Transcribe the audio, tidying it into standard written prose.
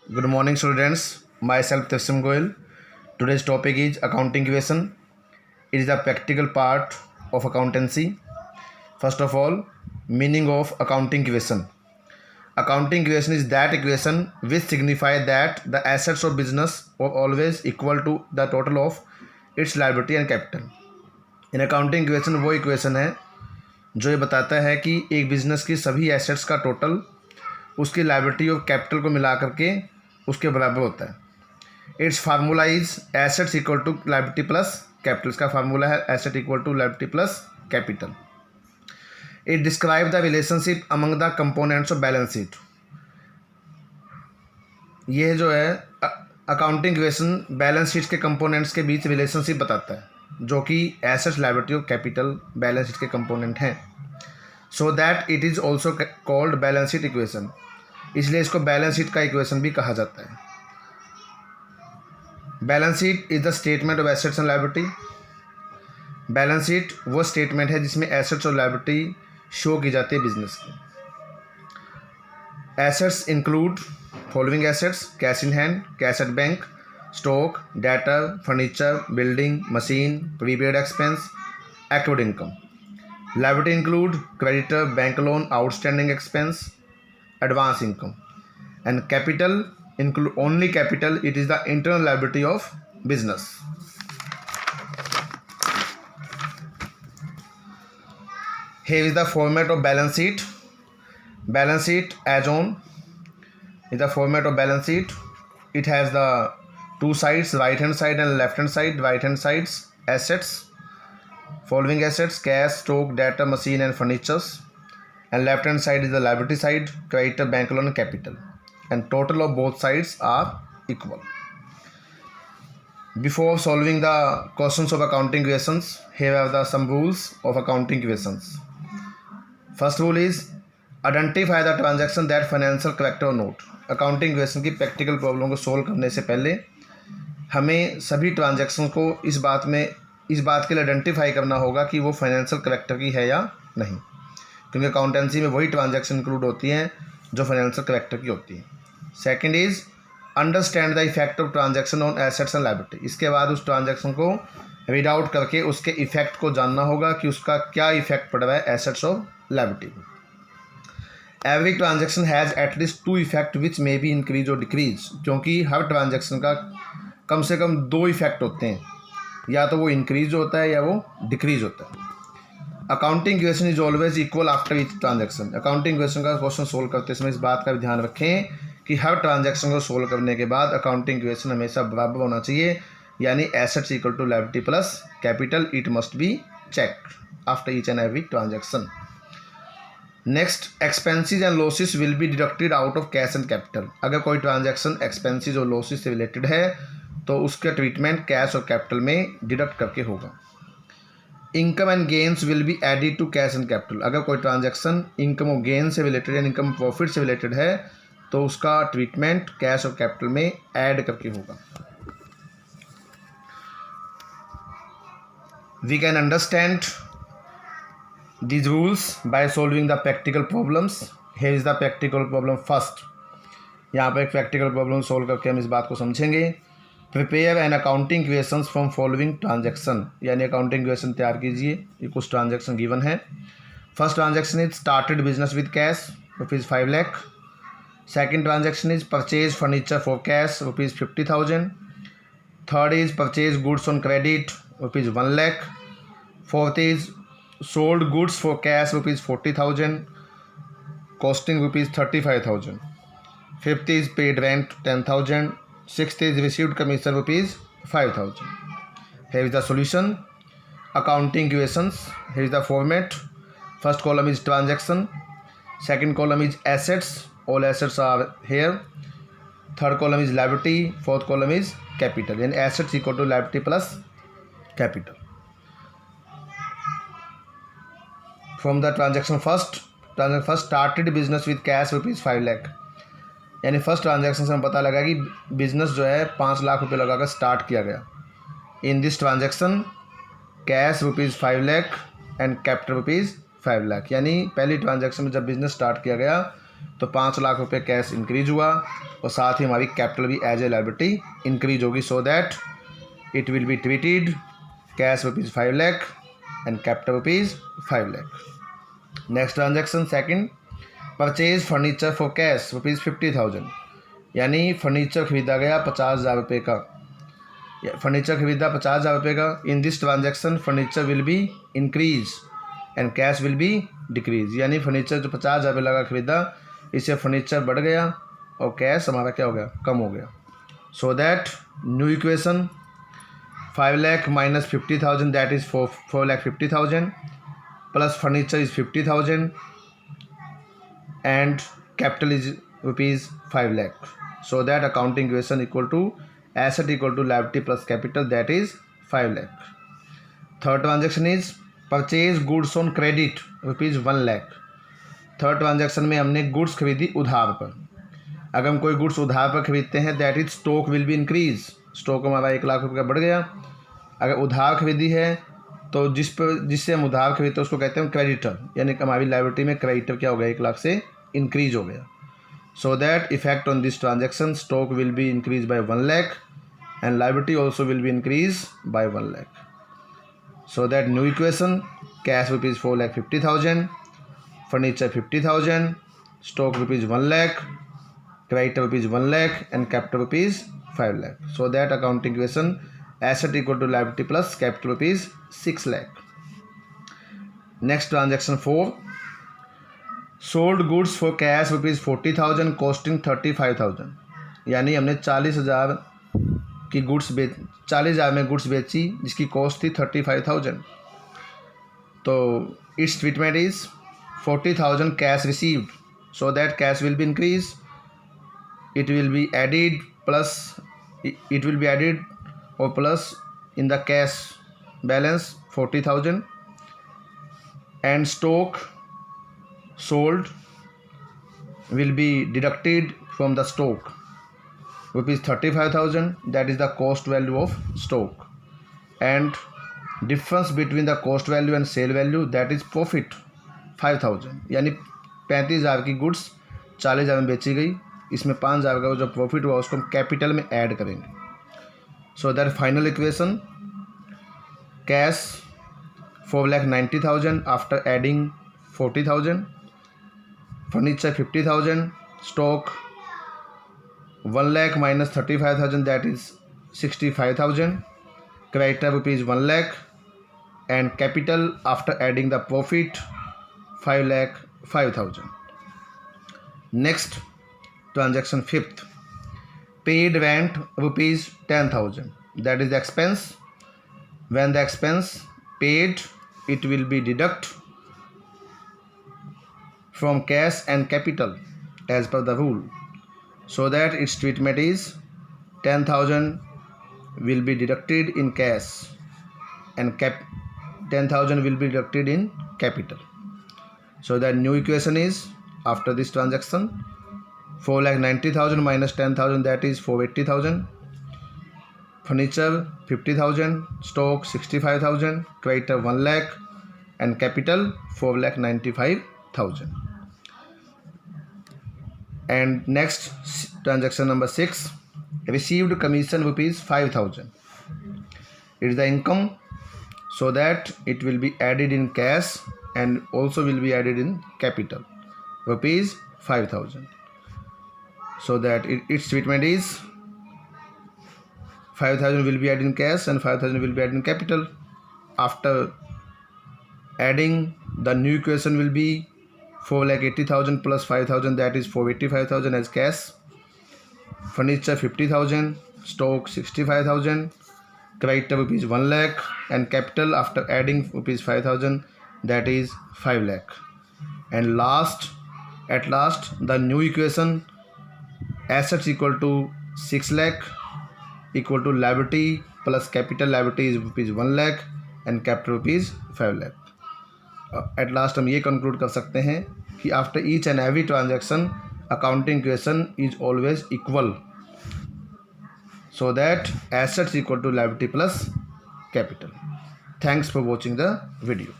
Good morning, students. Myself Tafsim Goel. Today's topic is accounting equation. It is the practical part of accountancy. First of all, meaning of accounting equation. Accounting equation is that equation which signify that the assets of business are always equal to the total of its liability and capital. In accounting equation वो equation है जो ये बताता है कि एक business की सभी एसेट्स का टोटल उसकी लायबिलिटी और कैपिटल को मिला करके उसके बराबर होता है। It's formula is assets equal to liability plus capital. इसका फार्मूला है asset equal to liability plus capital. It describe the relationship among the components of balance sheet. ये जो है अकाउंटिंग इक्वेशन बैलेंस शीट के कंपोनेंट्स के बीच relationship बताता है जो कि एसेट्स लायबिलिटी और कैपिटल बैलेंस शीट के कंपोनेंट हैं। So that it is also called balance sheet equation. इसलिए इसको बैलेंस शीट का इक्वेशन भी कहा जाता है। Balance sheet is the statement of assets and liability. Balance sheet वो स्टेटमेंट है जिसमें एसेट्स और लायबिलिटी शो की जाती है बिजनेस की। Assets include following assets: cash in hand, cash at bank, stock, debtor, furniture, building, machine, prepaid expense, acquired income. Liability include creditor, bank loan, outstanding expense, advance income, and capital include only capital. It is the internal liability of business. Here is the format of balance sheet. Balance sheet as on is the format of balance sheet. It has the two sides, right hand side and left hand side. Right hand sides assets, following assets: cash, stock, debtor, machine and furnitures, and left hand side is the liability side: creditor, bank loan and capital, and total of both sides are equal. Before solving the questions of accounting equations, here are the some rules of accounting equations. First rule is identify the transaction that financial character or not. accounting equation की practical problem को solve करने से पहले हमें सभी transaction को इस बात के लिए आइडेंटिफाई करना होगा कि वो फाइनेंशियल करेक्टर की है या नहीं, क्योंकि अकाउंटेंसी में वही ट्रांजैक्शन इंक्लूड होती हैं जो फाइनेंशियल करेक्टर की होती है। Second is understand the effect of transaction on assets and liability. इसके बाद उस ट्रांजैक्शन को रीड आउट करके उसके इफेक्ट को जानना होगा कि उसका क्या इफेक्ट पड़ रहा है एसेट्स और लायबिलिटी को। Every transaction has at least to effect which may be increase और डिक्रीज, क्योंकि हर ट्रांजैक्शन का कम से कम दो इफेक्ट होते हैं, या तो वो इंक्रीज होता है या वो डिक्रीज होता है। Accounting equation is always equal after each transaction. Accounting equation का क्वेश्चन सोल्व करते समय इस बात का भी ध्यान रखें कि हर ट्रांजैक्शन को सोल्व करने के बाद अकाउंटिंग इक्वेशन हमेशा बराबर होना चाहिए, यानी assets equal to liability plus capital. It must be checked after each and every transaction. Next, expenses and losses will be deducted out of cash and capital. अगर कोई ट्रांजैक्शन एक्सपेंसेस और losses से related है तो उसका treatment cash और capital में deduct करके होगा। Income and gains will be added to cash and capital. अगर कोई ट्रांजैक्शन इनकम और गेन से रिलेटेड या इनकम प्रॉफिट से रिलेटेड है तो उसका ट्रीटमेंट कैश और कैपिटल में ऐड करके होगा। We can understand these rules by solving the practical problems. Here is the practical problem first. यहाँ पर एक प्रैक्टिकल प्रॉब्लम सोल्व करके हम इस बात को समझेंगे। Prepare an accounting equations from following transaction, यानी अकाउंटिंग इक्वेशन तैयार कीजिए। ये कुछ ट्रांजैक्शन गिवन है। First transaction is started business with cash ₹5 lakh. Second transaction is purchase furniture for cash ₹50,000। Third is purchase goods on credit ₹1 lakh. Fourth is sold goods for cash ₹40,000 costing ₹35,000. Fifth is paid rent 10,000. Sixth is received commission ₹5,000. Here is the solution. Accounting equations. Here is the format. First column is transaction. Second column is assets. All assets are here. Third column is liability. Fourth column is capital. And assets equal to liability plus capital. From the transaction first started business with cash ₹5 lakh, यानी first transaction से हम पता लगा कि business जो है 5 लाख रुपये लगाकर स्टार्ट किया गया। In this transaction cash ₹5 lakh and capital ₹5 lakh, यानी पहली ट्रांजैक्शन में जब बिजनेस स्टार्ट किया गया तो 5 लाख रुपये कैश इंक्रीज हुआ और साथ ही हमारी कैपिटल भी एज ए लायबिलिटी इंक्रीज होगी, सो that it will be treated cash rupees 5 lakh and capital rupees 5 lakh. Next transaction second, purchase furniture for cash rupees 50,000, यानी फर्नीचर खरीदा गया 50,000 रुपये का, फर्नीचर खरीदा 50,000 रुपये का। In this transaction furniture will be increase and cash will be decrease, यानी furniture जो 50,000 रुपये लगा खरीदा, इससे फर्नीचर बढ़ गया और कैश हमारा क्या हो गया, कम हो गया। So that new equation 5 lakh minus 50,000 that is 4 lakh 50,000 plus furniture is 50,000 and capital is rupees 5 lakh, so that accounting equation equal to asset equal to liability plus capital, that is 5 lakh. Third transaction is purchase goods on credit rupees 1 lakh. Third transaction में हमने goods खरीदी उधार पर। अगर हम कोई goods उधार पर खरीदते हैं that is stock will be increase, stock हमारा 1 लाख रुपये का बढ़ गया। अगर उधार खरीदी है तो जिससे हम उधार खरीदते हैं उसको कहते हैं क्रेडिटर, यानी कि हमारी लायबिलिटी में क्रेडिटर क्या हो गया, 1 लाख से इंक्रीज हो गया। So that effect on this transaction stock will be increase by 1 lakh and liability also will be increase by 1 lakh. So that new equation cash rupees 4 lakh 50,000, furniture 50,000, stock rupees 1 lakh, creditor rupees 1 lakh and capital rupees 5 lakh. So that accounting equation asset equal to liability plus capital rupees 6 lakh. Next transaction 4, sold goods for cash rupees 40,000 costing 35,000, यानी हमने 40,000 की goods 40,000 में goods बेची जिसकी cost थी 35,000। तो it's treatment is 40,000 cash received, so that cash will be increase, it will be added or plus in the cash balance 40,000 and stock sold will be deducted from the stock rupees 35,000, that is the cost value of stock, and difference between the cost value and sale value that is profit 5,000, यानी 35,000 की goods 40,000 में बेची गई, इसमें 5,000 का जो profit हुआ उसको हम कैपिटल में ऐड करेंगे। So that final equation cash 4,90,000 after adding 40,000, furniture 50,000, stock 1 lakh minus 35,000 that is 65,000, creditor rupees 1 lakh and capital after adding the profit 5 lakh 5,000. Next transaction fifth, paid rent rupees 10,000, that is the expense. When the expense paid, it will be deduct from cash and capital as per the rule, so that its treatment is 10,000 will be deducted in cash and 10,000 will be deducted in capital. So that new equation is after this transaction 4,90,000 minus 10,000 that is 480,000, furniture 50,000, stock 65,000, creditor 1 lakh and capital 4,95,000. And next transaction number 6, received commission rupees 5,000. It is the income, so that it will be added in cash and also will be added in capital rupees 5,000. So that its treatment is 5,000 will be added in cash and 5,000 will be added in capital. After adding, the new equation will be 4,80,000 plus 5,000 that is 485,000 as cash, furniture 50,000, stock 65,000, creditor rupees 1 lakh and capital after adding rupees 5,000 that is 5 lakh. And at last the new equation assets equal to 6 lakh equal to liability plus capital, liability is rupees 1 lakh and capital rupees 5 lakh. At last हम ये conclude कर सकते हैं कि after each and every transaction accounting equation is always equal, so that assets equal to liability plus capital. Thanks for watching the video.